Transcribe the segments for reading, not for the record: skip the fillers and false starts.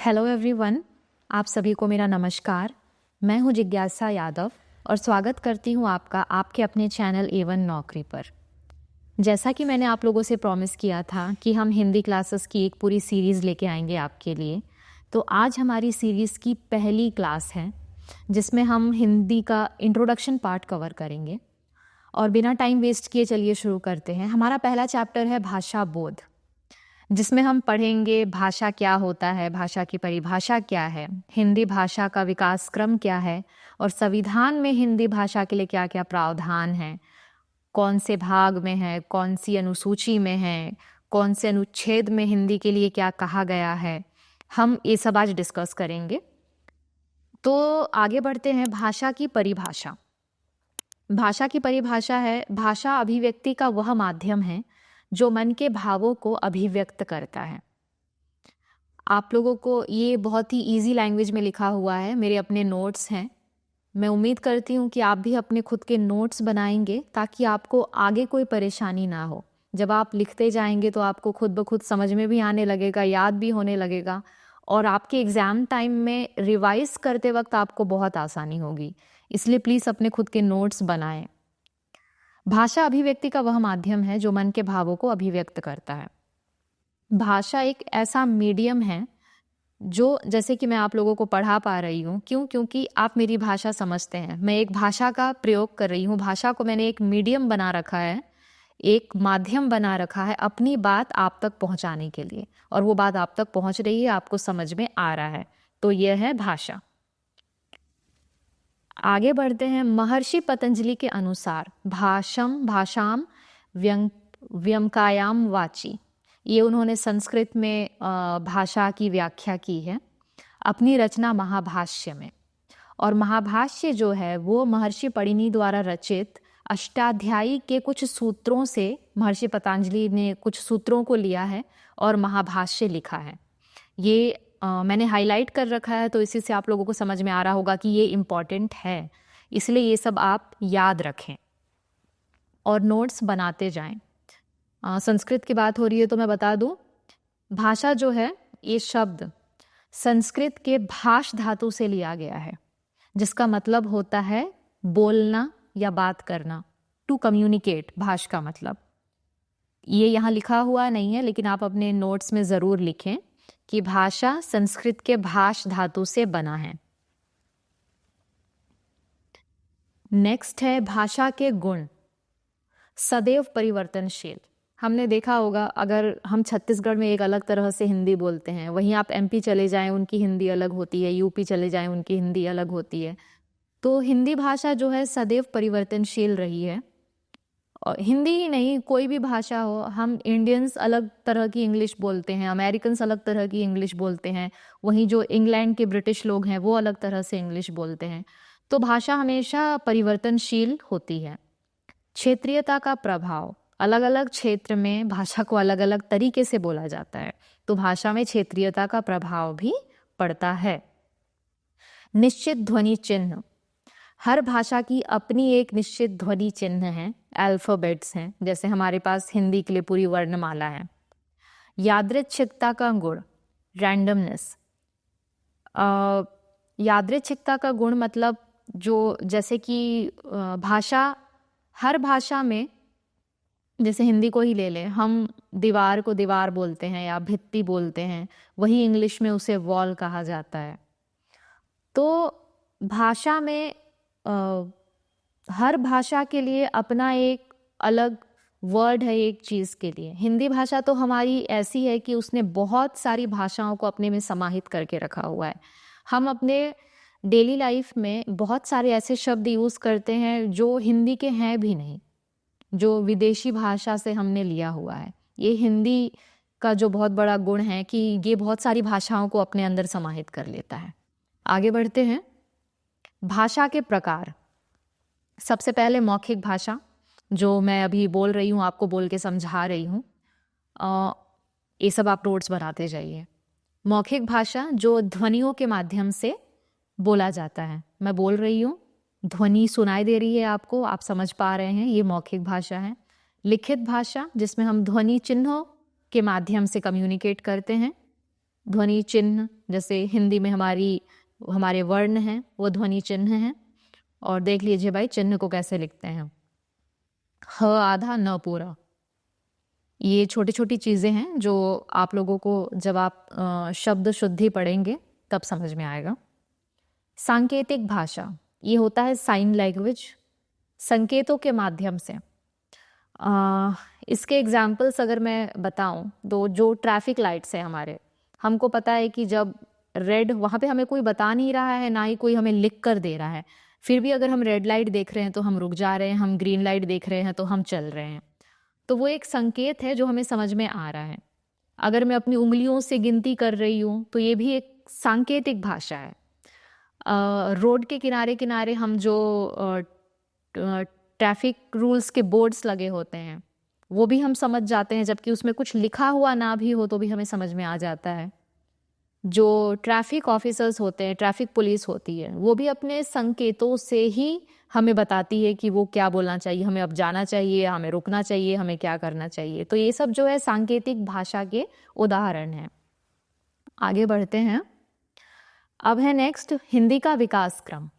Hello everyone, आप सभी को मेरा नमस्कार। मैं हूं जिज्ञासा यादव और स्वागत करती हूं आपका आपके अपने चैनल A1 नौकरी पर। जैसा कि मैंने आप लोगों से प्रॉमिस किया था कि हम हिंदी क्लासेस की एक पूरी सीरीज़ लेके आएंगे आपके लिए, तो आज हमारी सीरीज़ की पहली क्लास है जिसमें हम हिंदी का इंट्रोडक्शन पार्ट कवर करेंगे। और बिना टाइम वेस्ट किए चलिए शुरू करते हैं। हमारा पहला चैप्टर है भाषा बोध, जिसमें हम पढ़ेंगे भाषा क्या होता है, भाषा की परिभाषा क्या है, हिंदी भाषा का विकास क्रम क्या है और संविधान में हिंदी भाषा के लिए क्या क्या प्रावधान हैं, कौन से भाग में है, कौन सी अनुसूची में है, कौन से अनुच्छेद में हिंदी के लिए क्या कहा गया है। हम ये सब आज डिस्कस करेंगे। तो आगे बढ़ते हैं। भाषा की परिभाषा। भाषा की परिभाषा है, भाषा अभिव्यक्ति का वह माध्यम है जो मन के भावों को अभिव्यक्त करता है। आप लोगों को ये बहुत ही इजी लैंग्वेज में लिखा हुआ है, मेरे अपने नोट्स हैं। मैं उम्मीद करती हूँ कि आप भी अपने खुद के नोट्स बनाएंगे ताकि आपको आगे कोई परेशानी ना हो। जब आप लिखते जाएंगे तो आपको खुद ब खुद समझ में भी आने लगेगा, याद भी होने लगेगा और आपके एग्ज़ाम टाइम में रिवाइज करते वक्त आपको बहुत आसानी होगी। इसलिए प्लीज़ अपने खुद के नोट्स बनाएं। भाषा अभिव्यक्ति का वह माध्यम है जो मन के भावों को अभिव्यक्त करता है। भाषा एक ऐसा मीडियम है जो, जैसे कि मैं आप लोगों को पढ़ा पा रही हूँ, क्योंकि आप मेरी भाषा समझते हैं। मैं एक भाषा का प्रयोग कर रही हूँ, भाषा को मैंने एक मीडियम बना रखा है, एक माध्यम बना रखा है अपनी बात आप तक पहुँचाने के लिए, और वो बात आप तक पहुँच रही है, आपको समझ में आ रहा है। तो यह है भाषा। आगे बढ़ते हैं। महर्षि पतंजलि के अनुसार भाषाम व्यंकायाम वाची, ये उन्होंने संस्कृत में भाषा की व्याख्या की है अपनी रचना महाभाष्य में। और महाभाष्य जो है वो महर्षि पणिनि द्वारा रचित अष्टाध्यायी के कुछ सूत्रों से महर्षि पतंजलि ने कुछ सूत्रों को लिया है और महाभाष्य लिखा है। ये मैंने हाईलाइट कर रखा है, तो इसी से आप लोगों को समझ में आ रहा होगा कि ये इम्पॉर्टेंट है, इसलिए ये सब आप याद रखें और नोट्स बनाते जाएं। संस्कृत की बात हो रही है तो मैं बता दूं, भाषा जो है ये शब्द संस्कृत के भाष धातु से लिया गया है, जिसका मतलब होता है बोलना या बात करना, टू कम्युनिकेट। भाष का मतलब ये यहाँ लिखा हुआ नहीं है, लेकिन आप अपने नोट्स में ज़रूर लिखें कि भाषा संस्कृत के भाष धातु से बना है। नेक्स्ट है भाषा के गुण। सदैव परिवर्तनशील। हमने देखा होगा, अगर हम छत्तीसगढ़ में एक अलग तरह से हिंदी बोलते हैं, वहीं आप MP चले जाएं उनकी हिंदी अलग होती है, UP चले जाएं उनकी हिंदी अलग होती है। तो हिंदी भाषा जो है सदैव परिवर्तनशील रही है। और हिंदी ही नहीं, कोई भी भाषा हो, हम इंडियंस अलग तरह की इंग्लिश बोलते हैं, अमेरिकन्स अलग तरह की इंग्लिश बोलते हैं, वहीं जो इंग्लैंड के ब्रिटिश लोग हैं वो अलग तरह से इंग्लिश बोलते हैं। तो भाषा हमेशा परिवर्तनशील होती है। क्षेत्रीयता का प्रभाव, अलग अलग क्षेत्र में भाषा को अलग अलग तरीके से बोला जाता है, तो भाषा में क्षेत्रीयता का प्रभाव भी पड़ता है। निश्चित ध्वनि चिन्ह। हर भाषा की अपनी एक निश्चित ध्वनि चिन्ह है, अल्फाबेट्स हैं, जैसे हमारे पास हिंदी के लिए पूरी वर्णमाला है। यादृच्छिकता का गुण, रैंडमनेस। यादृच्छिकता का गुण मतलब जो, जैसे कि भाषा, हर भाषा में, जैसे हिंदी को ही ले लें, हम दीवार को दीवार बोलते हैं या भित्ति बोलते हैं, वही इंग्लिश में उसे वॉल कहा जाता है। तो भाषा में हर भाषा के लिए अपना एक अलग वर्ड है एक चीज़ के लिए। हिंदी भाषा तो हमारी ऐसी है कि उसने बहुत सारी भाषाओं को अपने में समाहित करके रखा हुआ है। हम अपने डेली लाइफ में बहुत सारे ऐसे शब्द यूज़ करते हैं जो हिंदी के हैं भी नहीं, जो विदेशी भाषा से हमने लिया हुआ है। ये हिंदी का जो बहुत बड़ा गुण है कि ये बहुत सारी भाषाओं को अपने अंदर समाहित कर लेता है। आगे बढ़ते हैं। भाषा के प्रकार। सबसे पहले मौखिक भाषा, जो मैं अभी बोल रही हूँ, आपको बोल के समझा रही हूँ, ये सब आप नोट्स बनाते जाइए। मौखिक भाषा जो ध्वनियों के माध्यम से बोला जाता है, मैं बोल रही हूँ, ध्वनि सुनाई दे रही है आपको, आप समझ पा रहे हैं, ये मौखिक भाषा है। लिखित भाषा जिसमें हम ध्वनि चिन्हों के माध्यम से कम्युनिकेट करते हैं, ध्वनि चिन्ह, जैसे हिंदी में हमारे वर्ण हैं वो ध्वनि चिन्ह हैं। और देख लीजिए भाई चिन्ह को कैसे लिखते हैं, ह आधा न पूरा। ये छोटी छोटी चीज़ें हैं जो आप लोगों को जब आप शब्द शुद्धि पढ़ेंगे तब समझ में आएगा। सांकेतिक भाषा, ये होता है साइन लैंग्वेज, संकेतों के माध्यम से। इसके एग्जाम्पल्स अगर मैं बताऊं तो जो ट्रैफिक लाइट्स है हमारे, हमको पता है कि जब रेड, वहाँ पे हमें कोई बता नहीं रहा है, ना ही कोई हमें लिख कर दे रहा है, फिर भी अगर हम रेड लाइट देख रहे हैं तो हम रुक जा रहे हैं, हम ग्रीन लाइट देख रहे हैं तो हम चल रहे हैं। तो वो एक संकेत है जो हमें समझ में आ रहा है। अगर मैं अपनी उंगलियों से गिनती कर रही हूँ तो ये भी एक सांकेतिक भाषा है। रोड के किनारे किनारे हम जो ट्रैफिक रूल्स के बोर्ड्स लगे होते हैं वो भी हम समझ जाते हैं, जबकि उसमें कुछ लिखा हुआ ना भी हो तो भी हमें समझ में आ जाता है। जो ट्रैफिक ऑफिसर्स होते हैं, ट्रैफिक पुलिस होती है, वो भी अपने संकेतों से ही हमें बताती है कि वो क्या बोलना चाहिए, हमें अब जाना चाहिए, हमें रुकना चाहिए, हमें क्या करना चाहिए। तो ये सब जो है सांकेतिक भाषा के उदाहरण हैं। आगे बढ़ते हैं। अब है नेक्स्ट हिंदी का विकास क्रम।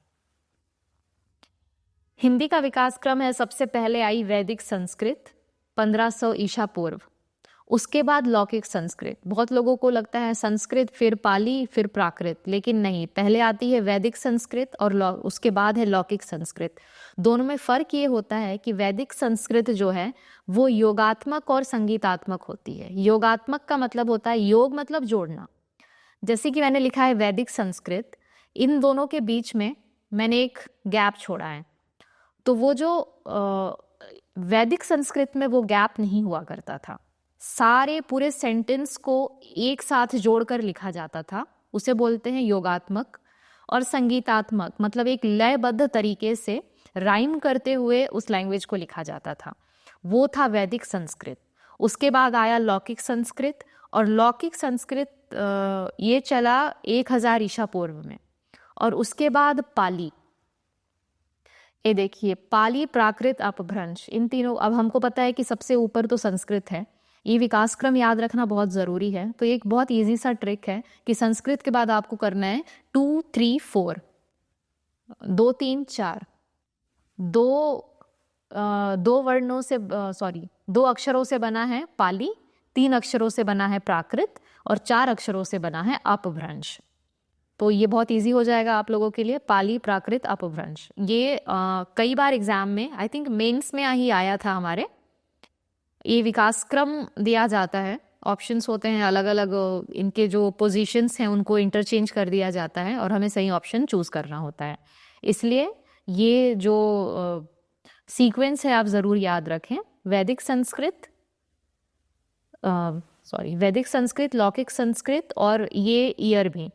हिंदी का विकास क्रम है, सबसे पहले आई वैदिक संस्कृत 1500 ईसा पूर्व, उसके बाद लौकिक संस्कृत। बहुत लोगों को लगता है संस्कृत फिर पाली फिर प्राकृत, लेकिन नहीं, पहले आती है वैदिक संस्कृत और उसके बाद है लौकिक संस्कृत। दोनों में फर्क ये होता है कि वैदिक संस्कृत जो है वो योगात्मक और संगीतात्मक होती है। योगात्मक का मतलब होता है, योग मतलब जोड़ना। जैसे कि मैंने लिखा है वैदिक संस्कृत, इन दोनों के बीच में मैंने एक गैप छोड़ा है। तो वो जो वैदिक संस्कृत में वो गैप नहीं हुआ करता था, सारे पूरे सेंटेंस को एक साथ जोड़कर लिखा जाता था, उसे बोलते हैं योगात्मक। और संगीतात्मक मतलब एक लयबद्ध तरीके से राइम करते हुए उस लैंग्वेज को लिखा जाता था, वो था वैदिक संस्कृत। उसके बाद आया लौकिक संस्कृत, और लौकिक संस्कृत ये चला 1000 ईसा पूर्व में। और उसके बाद पाली, ये देखिए पाली, प्राकृत, अपभ्रंश, इन तीनों। अब हमको पता है कि सबसे ऊपर तो संस्कृत है, ये विकास क्रम याद रखना बहुत ज़रूरी है। तो एक बहुत इजी सा ट्रिक है कि संस्कृत के बाद आपको करना है 2 3 4, 2 3 4, दो वर्णों से सॉरी 2 अक्षरों से बना है पाली, 3 अक्षरों से बना है प्राकृत और 4 अक्षरों से बना है अपभ्रंश। तो ये बहुत इजी हो जाएगा आप लोगों के लिए, पाली, प्राकृत, अपभ्रंश। ये कई बार एग्जाम में, आई थिंक मेंस में ही आया था हमारे। ये विकास क्रम दिया जाता है, ऑप्शंस होते हैं अलग अलग, इनके जो पोजीशंस हैं उनको इंटरचेंज कर दिया जाता है और हमें सही ऑप्शन चूज करना होता है। इसलिए ये जो सीक्वेंस है आप ज़रूर याद रखें, वैदिक संस्कृत, वैदिक संस्कृत, लौकिक संस्कृत, और ये ईयर भी,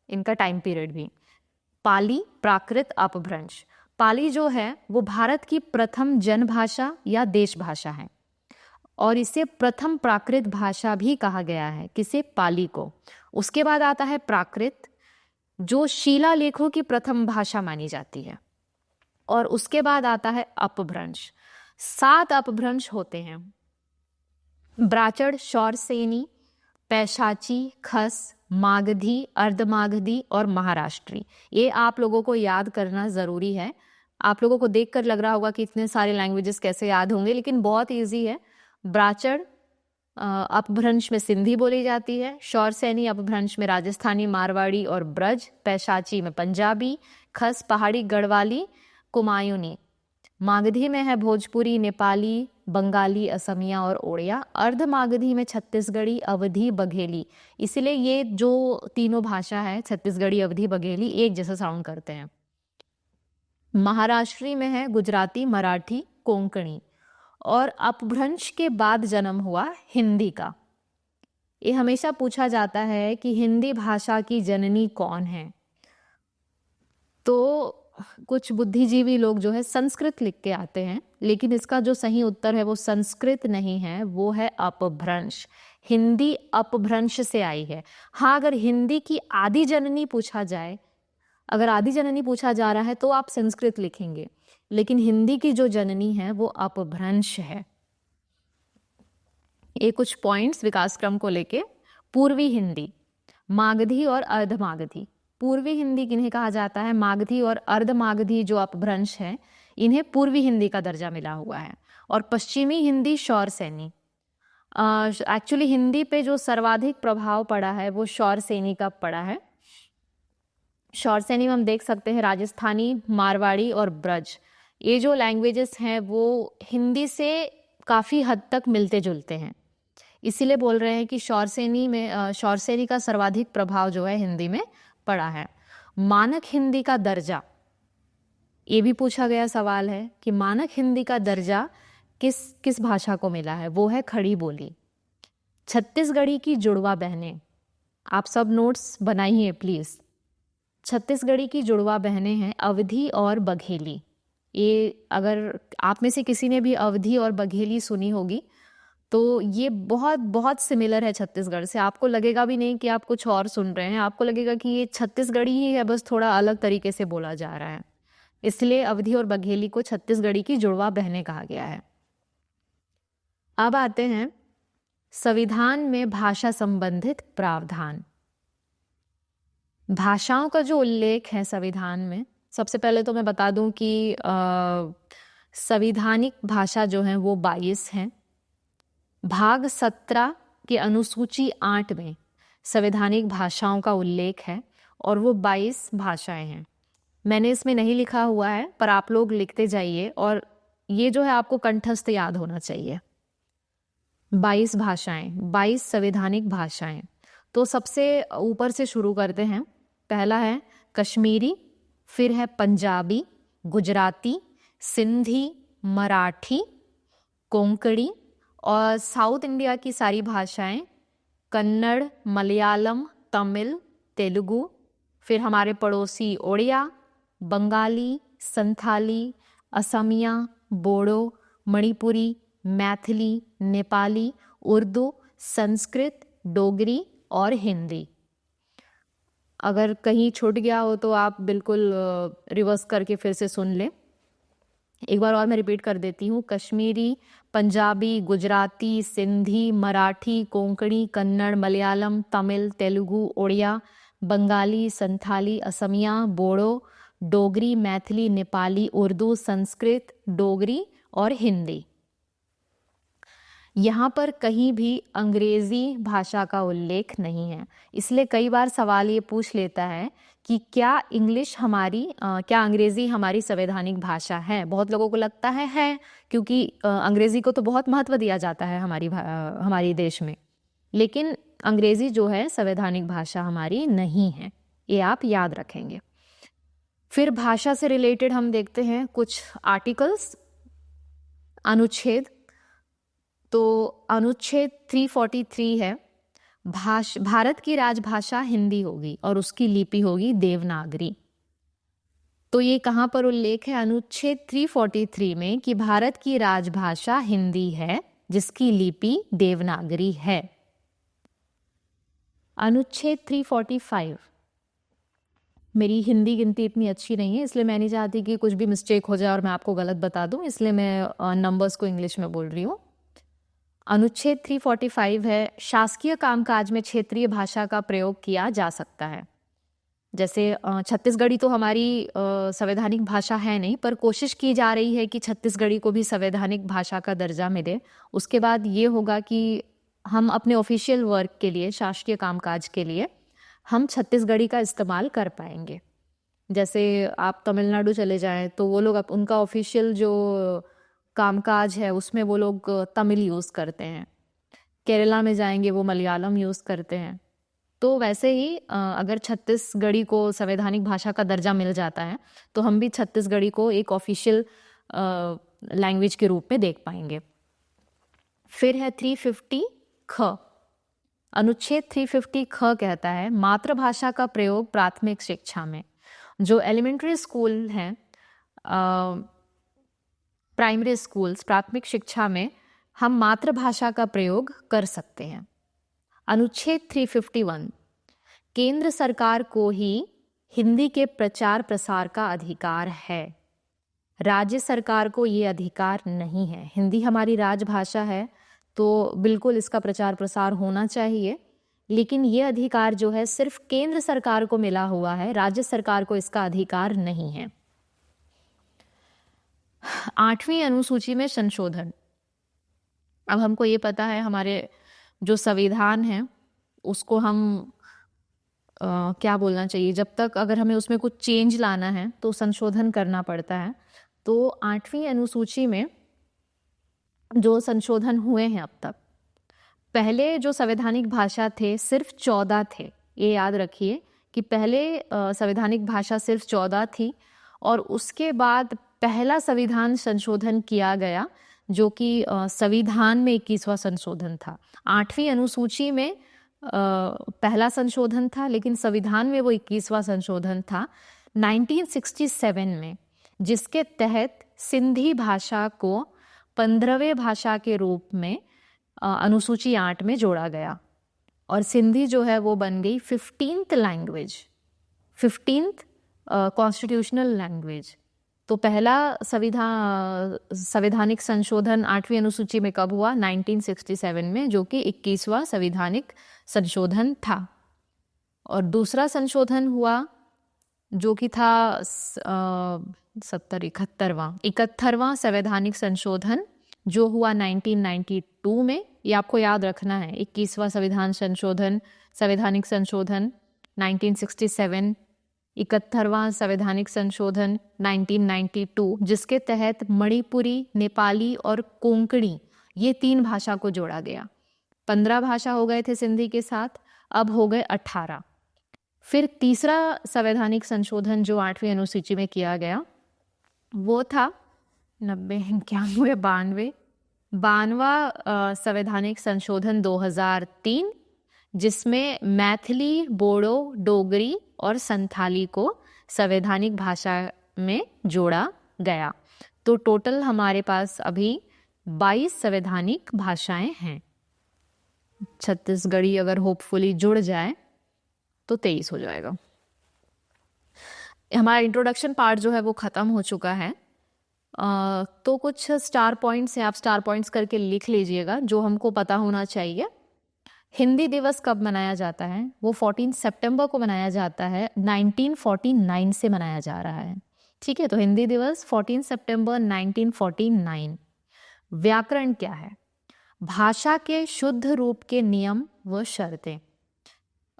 इनका टाइम पीरियड भी, पाली, प्राकृत, अपभ्रंश। पाली जो है वो भारत की प्रथम जनभाषा या देश भाषा है, और इसे प्रथम प्राकृत भाषा भी कहा गया है, किसे, पाली को। उसके बाद आता है प्राकृत, जो शिलालेखों की प्रथम भाषा मानी जाती है। और उसके बाद आता है अपभ्रंश। 7 अपभ्रंश होते हैं, ब्राचड़, शौरसेनी, पैशाची, खस, मागधी, अर्धमागधी और महाराष्ट्री। ये आप लोगों को याद करना ज़रूरी है। आप लोगों को देखकर लग रहा होगा कि इतने सारे लैंग्वेजेस कैसे याद होंगे, लेकिन बहुत इजी है। ब्राचड़ अपभ्रंश में सिंधी बोली जाती है, शौरसेनी अपभ्रंश में राजस्थानी, मारवाड़ी और ब्रज, पैशाची में पंजाबी, खस पहाड़ी, गढ़वाली, कुमायूनी, मागधी में है भोजपुरी, नेपाली, बंगाली, असमिया और ओड़िया, अर्धमागधी में छत्तीसगढ़ी, अवधी, बघेली। इसलिए ये जो तीनों भाषा है, छत्तीसगढ़ी, अवधी, बघेली, एक जैसा साउंड करते हैं। महाराष्ट्री में है गुजराती, मराठी, कोंकणी। और अपभ्रंश के बाद जन्म हुआ हिंदी का। ये हमेशा पूछा जाता है कि हिंदी भाषा की जननी कौन है, तो कुछ बुद्धिजीवी लोग जो है संस्कृत लिख के आते हैं, लेकिन इसका जो सही उत्तर है वो संस्कृत नहीं है, वो है अपभ्रंश। हिंदी अपभ्रंश से आई है। हाँ, अगर हिंदी की आदि जननी पूछा जाए, अगर आदि जननी पूछा जा रहा है तो आप संस्कृत लिखेंगे, लेकिन हिंदी की जो जननी है वो अपभ्रंश है। ये कुछ पॉइंट्स विकास क्रम को लेके। पूर्वी हिंदी, मागधी और अर्धमागधी। पूर्वी हिंदी किन्हें कहा जाता है? मागधी और अर्धमागधी जो अपभ्रंश है, इन्हें पूर्वी हिंदी का दर्जा मिला हुआ है। और पश्चिमी हिंदी शौरसेनी। एक्चुअली हिंदी पे जो सर्वाधिक प्रभाव पड़ा है वो शौरसेनी का पड़ा है। शौरसेनी में हम देख सकते हैं राजस्थानी, मारवाड़ी और ब्रज, ये जो लैंग्वेजेस हैं वो हिंदी से काफ़ी हद तक मिलते जुलते हैं। इसीलिए बोल रहे हैं कि शौरसेनी का सर्वाधिक प्रभाव जो है हिंदी में पड़ा है। मानक हिंदी का दर्जा, ये भी पूछा गया सवाल है कि मानक हिंदी का दर्जा किस भाषा को मिला है? वो है खड़ी बोली। छत्तीसगढ़ी की जुड़वा बहनें, आप सब नोट्स बनाइए प्लीज़। छत्तीसगढ़ी की जुड़वा बहनें हैं अवधी और बघेली। ये अगर आप में से किसी ने भी अवधी और बघेली सुनी होगी तो ये बहुत बहुत सिमिलर है छत्तीसगढ़ से। आपको लगेगा भी नहीं कि आप कुछ और सुन रहे हैं, आपको लगेगा कि ये छत्तीसगढ़ी ही है, बस थोड़ा अलग तरीके से बोला जा रहा है। इसलिए अवधी और बघेली को छत्तीसगढ़ी की जुड़वा बहनें कहा गया है। अब आते हैं संविधान में भाषा संबंधित प्रावधान। भाषाओं का जो उल्लेख है संविधान में, सबसे पहले तो मैं बता दूं कि संविधानिक भाषा जो है वो 22 हैं। भाग 17 की अनुसूची 8 में संवैधानिक भाषाओं का उल्लेख है और वो 22 भाषाएं हैं। मैंने इसमें नहीं लिखा हुआ है पर आप लोग लिखते जाइए और ये जो है आपको कंठस्थ याद होना चाहिए। 22 भाषाएं, 22 संवैधानिक भाषाएं। तो सबसे ऊपर से शुरू करते हैं। पहला है कश्मीरी, फिर है पंजाबी, गुजराती, सिंधी, मराठी, कोंकणी और साउथ इंडिया की सारी भाषाएं कन्नड़, मलयालम, तमिल, तेलुगु, फिर हमारे पड़ोसी ओडिया, बंगाली, संथाली, असमिया, बोडो, मणिपुरी, मैथिली, नेपाली, उर्दू, संस्कृत, डोगरी और हिंदी। अगर कहीं छूट गया हो तो आप बिल्कुल रिवर्स करके फिर से सुन लें। एक बार और मैं रिपीट कर देती हूँ। कश्मीरी, पंजाबी, गुजराती, सिंधी, मराठी, कोंकणी, कन्नड़, मलयालम, तमिल, तेलुगु, ओडिया, बंगाली, संथाली, असमिया, बोडो, डोगरी, मैथिली, नेपाली, उर्दू, संस्कृत, डोगरी और हिंदी। यहाँ पर कहीं भी अंग्रेजी भाषा का उल्लेख नहीं है। इसलिए कई बार सवाल ये पूछ लेता है कि क्या अंग्रेजी हमारी संवैधानिक भाषा है। बहुत लोगों को लगता है क्योंकि अंग्रेजी को तो बहुत महत्व दिया जाता है हमारी देश में, लेकिन अंग्रेजी जो है संवैधानिक भाषा हमारी नहीं है, ये आप याद रखेंगे। फिर भाषा से रिलेटेड हम देखते हैं कुछ आर्टिकल्स, अनुच्छेद। तो अनुच्छेद 343 है, भारत की राजभाषा हिंदी होगी और उसकी लिपि होगी देवनागरी। तो ये कहाँ पर उल्लेख है? अनुच्छेद 343 में कि भारत की राजभाषा हिंदी है जिसकी लिपि देवनागरी है। अनुच्छेद 345, मेरी हिंदी गिनती इतनी अच्छी नहीं है इसलिए मैं नहीं चाहती कि कुछ भी मिस्टेक हो जाए और मैं आपको गलत बता दूं, इसलिए मैं नंबर्स को इंग्लिश में बोल रही हूँ। अनुच्छेद 345 है, शासकीय कामकाज में क्षेत्रीय भाषा का प्रयोग किया जा सकता है। जैसे छत्तीसगढ़ी तो हमारी संवैधानिक भाषा है नहीं, पर कोशिश की जा रही है कि छत्तीसगढ़ी को भी संवैधानिक भाषा का दर्जा मिले। उसके बाद ये होगा कि हम अपने ऑफिशियल वर्क के लिए, शासकीय कामकाज के लिए हम छत्तीसगढ़ी का इस्तेमाल कर पाएंगे। जैसे आप तमिलनाडु चले जाएं तो वो लोग उनका ऑफिशियल जो कामकाज है उसमें वो लोग तमिल यूज़ करते हैं। केरला में जाएंगे वो मलयालम यूज़ करते हैं। तो वैसे ही अगर छत्तीसगढ़ी को संवैधानिक भाषा का दर्जा मिल जाता है तो हम भी छत्तीसगढ़ी को एक ऑफिशियल लैंग्वेज के रूप में देख पाएंगे। फिर है 350 ख। अनुच्छेद 350 ख कहता है मातृभाषा का प्रयोग प्राथमिक शिक्षा में। जो एलिमेंट्री स्कूल हैं, प्राइमरी स्कूल्स, प्राथमिक शिक्षा में हम मातृभाषा का प्रयोग कर सकते हैं। अनुच्छेद 351, केंद्र सरकार को ही हिंदी के प्रचार प्रसार का अधिकार है, राज्य सरकार को ये अधिकार नहीं है। हिंदी हमारी राजभाषा है तो बिल्कुल इसका प्रचार प्रसार होना चाहिए, लेकिन ये अधिकार जो है सिर्फ केंद्र सरकार को मिला हुआ है, राज्य सरकार को इसका अधिकार नहीं है। 8वीं अनुसूची में संशोधन। अब हमको ये पता है हमारे जो संविधान है उसको हम क्या बोलना चाहिए, जब तक अगर हमें उसमें कुछ चेंज लाना है तो संशोधन करना पड़ता है। तो 8वीं अनुसूची में जो संशोधन हुए हैं अब तक, पहले जो संवैधानिक भाषा थे सिर्फ 14 थे। ये याद रखिए कि पहले संवैधानिक भाषा सिर्फ 14 थी और उसके बाद पहला संविधान संशोधन किया गया जो कि संविधान में 21वां संशोधन था। 8वीं अनुसूची में पहला संशोधन था लेकिन संविधान में वो 21वां संशोधन था 1967 में, जिसके तहत सिंधी भाषा को 15वें भाषा के रूप में अनुसूची 8 में जोड़ा गया और सिंधी जो है वो बन गई 15th language, 15th constitutional language. तो पहला संवैधानिक संशोधन 8वीं अनुसूची में कब हुआ? 1967 में, जो कि 21वां संवैधानिक संशोधन था। और दूसरा संशोधन हुआ जो कि था 71वां संवैधानिक संशोधन जो हुआ 1992 में। ये आपको याद रखना है, 21वां संविधान संशोधन, संवैधानिक संशोधन 1967, 71वां संवैधानिक संशोधन 1992, जिसके तहत मणिपुरी, नेपाली और कोंकणी ये 3 भाषा को जोड़ा गया। 15 भाषा हो गए थे सिंधी के साथ, अब हो गए 18। फिर तीसरा संवैधानिक संशोधन जो 8वीं अनुसूची में किया गया वो था 92वां संवैधानिक संशोधन 2003, जिसमें मैथिली, बोडो, डोगरी और संथाली को संवैधानिक भाषा में जोड़ा गया। तो टोटल हमारे पास अभी 22 संवैधानिक भाषाएं हैं। छत्तीसगढ़ी अगर होपफुली जुड़ जाए तो 23 हो जाएगा। हमारा इंट्रोडक्शन पार्ट जो है वो ख़त्म हो चुका है। तो कुछ स्टार पॉइंट्स हैं, आप स्टार पॉइंट्स करके लिख लीजिएगा जो हमको पता होना चाहिए। हिंदी दिवस कब मनाया जाता है? वो 14 सितंबर को मनाया जाता है, 1949 से मनाया जा रहा है। ठीक है, तो हिंदी दिवस 14 सितंबर 1949। व्याकरण क्या है? भाषा के शुद्ध रूप के नियम व शर्तें।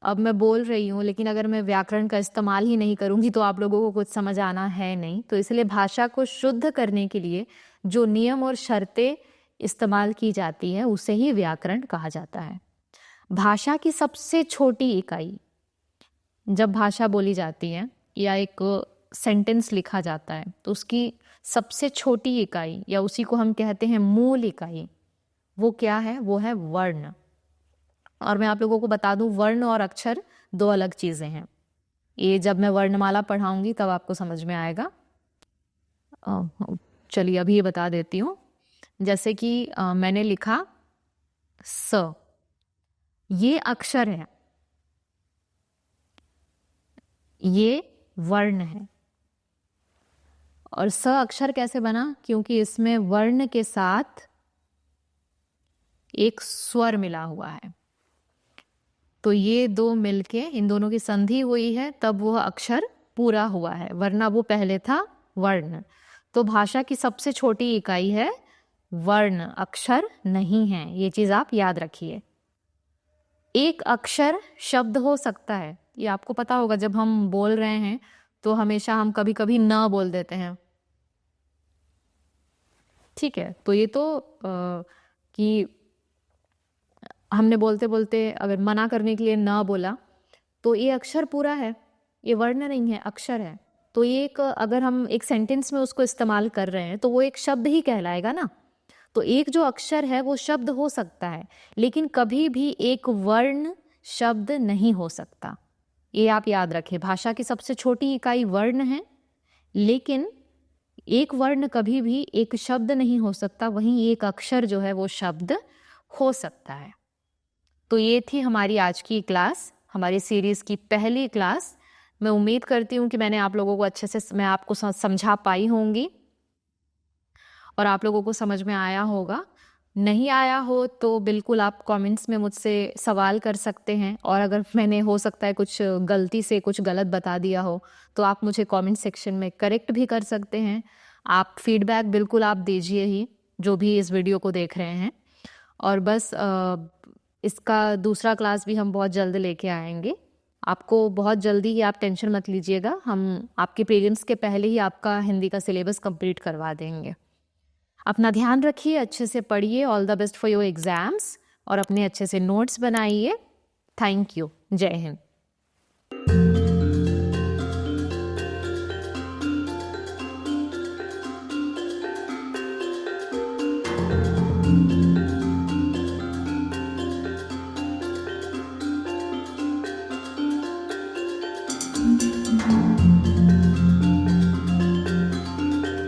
अब मैं बोल रही हूँ लेकिन अगर मैं व्याकरण का इस्तेमाल ही नहीं करूँगी तो आप लोगों को कुछ समझ आना है नहीं। तो इसलिए भाषा को शुद्ध करने के लिए जो नियम और शर्तें इस्तेमाल की जाती है उसे ही व्याकरण कहा जाता है। भाषा की सबसे छोटी इकाई, जब भाषा बोली जाती है या एक सेंटेंस लिखा जाता है तो उसकी सबसे छोटी इकाई या उसी को हम कहते हैं मूल इकाई, वो क्या है? वो है वर्ण। और मैं आप लोगों को बता दूं, वर्ण और अक्षर 2 अलग चीज़ें हैं। ये जब मैं वर्णमाला पढ़ाऊंगी तब आपको समझ में आएगा। चलिए अभी ये बता देती हूँ। जैसे कि मैंने लिखा स, ये अक्षर है, ये वर्ण है। और स अक्षर कैसे बना? क्योंकि इसमें वर्ण के साथ एक स्वर मिला हुआ है। तो ये 2 मिलके इन दोनों की संधि हुई है, तब वह अक्षर पूरा हुआ है, वरना वो पहले था वर्ण। तो भाषा की सबसे छोटी इकाई है वर्ण, अक्षर नहीं है। ये चीज़ आप याद रखिए। एक अक्षर शब्द हो सकता है, ये आपको पता होगा। जब हम बोल रहे हैं तो हमेशा हम कभी कभी न बोल देते हैं। ठीक है, तो ये तो कि हमने बोलते बोलते अगर मना करने के लिए न बोला तो ये अक्षर पूरा है, ये वर्ण नहीं है, अक्षर है। तो ये एक, अगर हम एक सेंटेंस में उसको इस्तेमाल कर रहे हैं तो वो एक शब्द ही कहलाएगा ना। तो एक जो अक्षर है वो शब्द हो सकता है, लेकिन कभी भी एक वर्ण शब्द नहीं हो सकता। ये आप याद रखें। भाषा की सबसे छोटी इकाई वर्ण है, लेकिन एक वर्ण कभी भी एक शब्द नहीं हो सकता, वहीं एक अक्षर जो है वो शब्द हो सकता है। तो ये थी हमारी आज की क्लास, हमारी सीरीज़ की पहली क्लास। मैं उम्मीद करती हूँ कि मैंने आप लोगों को अच्छे से, मैं आपको समझा पाई होंगी और आप लोगों को समझ में आया होगा। नहीं आया हो तो बिल्कुल आप कमेंट्स में मुझसे सवाल कर सकते हैं, और अगर मैंने हो सकता है कुछ गलती से कुछ गलत बता दिया हो तो आप मुझे कमेंट सेक्शन में करेक्ट भी कर सकते हैं। आप फीडबैक बिल्कुल आप दीजिए ही, जो भी इस वीडियो को देख रहे हैं। और बस इसका दूसरा क्लास भी हम बहुत जल्द लेके आएंगे। आपको बहुत जल्दी ही, आप टेंशन मत लीजिएगा, हम आपके पेरेंट्स के पहले ही आपका हिंदी का सिलेबस कंप्लीट करवा देंगे। अपना ध्यान रखिए, अच्छे से पढ़िए। All the best for your exams, और अपने अच्छे से नोट्स बनाइए। Thank you. जय हिंद।